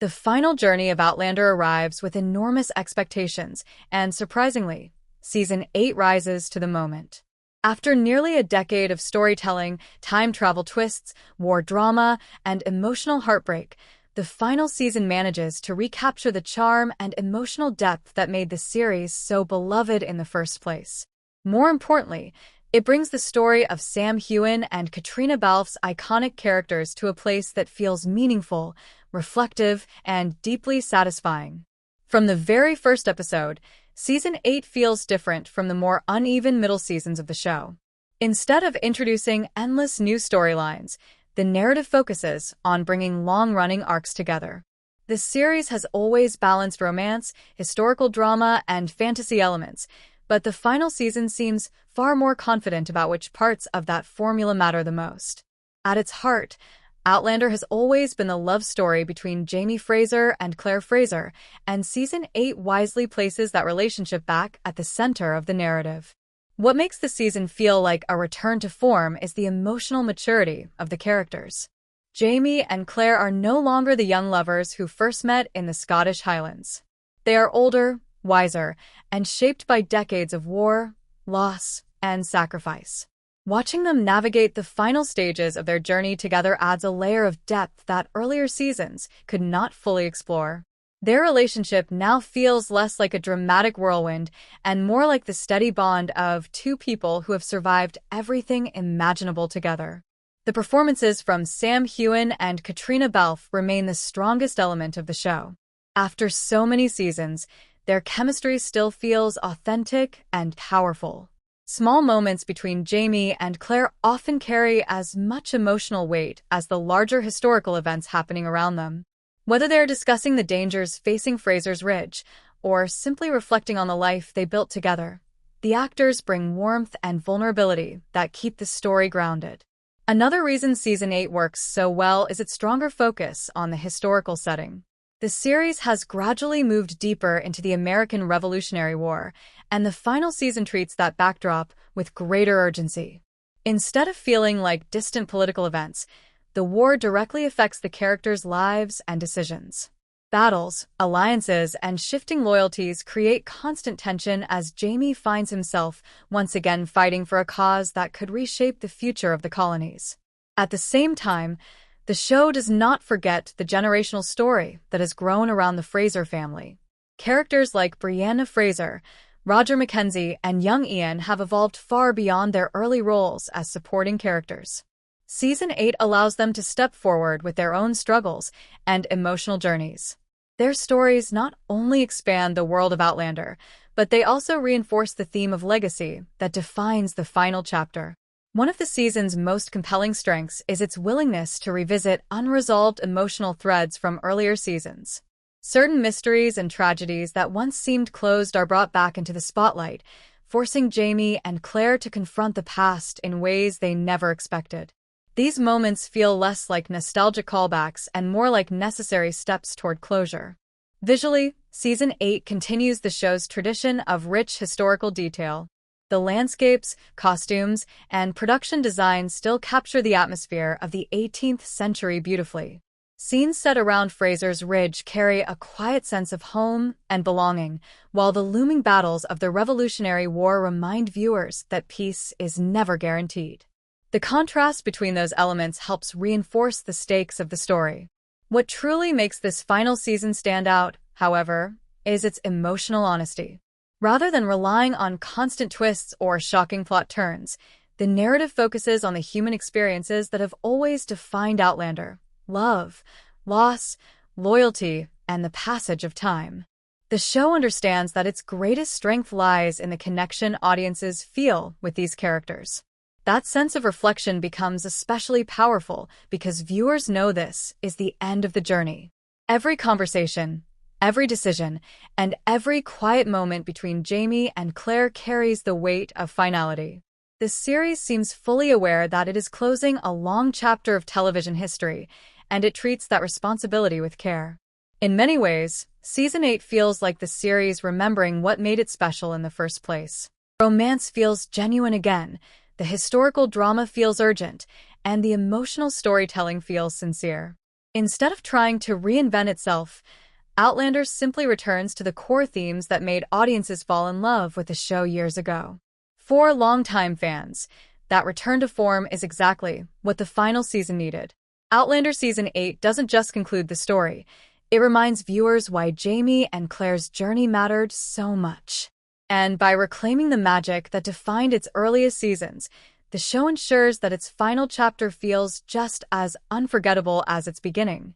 The final journey of Outlander arrives with enormous expectations, and surprisingly, Season 8 rises to the moment. After nearly a decade of storytelling, time travel twists, war drama, and emotional heartbreak, the final season manages to recapture the charm and emotional depth that made the series so beloved in the first place. More importantly, it brings the story of Sam Heughan and Caitriona Balfe's iconic characters to a place that feels meaningful, reflective, and deeply satisfying. From the very first episode, Season 8 feels different from the more uneven middle seasons of the show. Instead of introducing endless new storylines, the narrative focuses on bringing long-running arcs together. The series has always balanced romance, historical drama, and fantasy elements, but the final season seems far more confident about which parts of that formula matter the most. At its heart, Outlander has always been the love story between Jamie Fraser and Claire Fraser, and Season 8 wisely places that relationship back at the center of the narrative. What makes the season feel like a return to form is the emotional maturity of the characters. Jamie and Claire are no longer the young lovers who first met in the Scottish Highlands. They are older, wiser, and shaped by decades of war, loss, and sacrifice. Watching them navigate the final stages of their journey together adds a layer of depth that earlier seasons could not fully explore. Their relationship now feels less like a dramatic whirlwind and more like the steady bond of two people who have survived everything imaginable together. The performances from Sam Heughan and Caitriona Balfe remain the strongest element of the show. After so many seasons, their chemistry still feels authentic and powerful. Small moments between Jamie and Claire often carry as much emotional weight as the larger historical events happening around them. Whether they're discussing the dangers facing Fraser's Ridge or simply reflecting on the life they built together, the actors bring warmth and vulnerability that keep the story grounded. Another reason Season 8 works so well is its stronger focus on the historical setting. The series has gradually moved deeper into the American Revolutionary War, and the final season treats that backdrop with greater urgency. Instead of feeling like distant political events, the war directly affects the characters' lives and decisions. Battles, alliances, and shifting loyalties create constant tension as Jamie finds himself once again fighting for a cause that could reshape the future of the colonies. At the same time, the show does not forget the generational story that has grown around the Fraser family. Characters like Brianna Fraser, Roger Mackenzie, and young Ian have evolved far beyond their early roles as supporting characters. Season 8 allows them to step forward with their own struggles and emotional journeys. Their stories not only expand the world of Outlander, but they also reinforce the theme of legacy that defines the final chapter. One of the season's most compelling strengths is its willingness to revisit unresolved emotional threads from earlier seasons. Certain mysteries and tragedies that once seemed closed are brought back into the spotlight, forcing Jamie and Claire to confront the past in ways they never expected. These moments feel less like nostalgic callbacks and more like necessary steps toward closure. Visually, Season 8 continues the show's tradition of rich historical detail. The landscapes, costumes, and production design still capture the atmosphere of the 18th century beautifully. Scenes set around Fraser's Ridge carry a quiet sense of home and belonging, while the looming battles of the Revolutionary War remind viewers that peace is never guaranteed. The contrast between those elements helps reinforce the stakes of the story. What truly makes this final season stand out, however, is its emotional honesty. Rather than relying on constant twists or shocking plot turns, the narrative focuses on the human experiences that have always defined Outlander: love, loss, loyalty, and the passage of time. The show understands that its greatest strength lies in the connection audiences feel with these characters. That sense of reflection becomes especially powerful because viewers know this is the end of the journey. Every conversation, every decision, and every quiet moment between Jamie and Claire carries the weight of finality. The series seems fully aware that it is closing a long chapter of television history, and it treats that responsibility with care. In many ways, Season 8 feels like the series remembering what made it special in the first place. Romance feels genuine again, the historical drama feels urgent, and the emotional storytelling feels sincere. Instead of trying to reinvent itself, Outlander simply returns to the core themes that made audiences fall in love with the show years ago. For longtime fans, that return to form is exactly what the final season needed. Outlander Season 8 doesn't just conclude the story, it reminds viewers why Jamie and Claire's journey mattered so much. And by reclaiming the magic that defined its earliest seasons, the show ensures that its final chapter feels just as unforgettable as its beginning.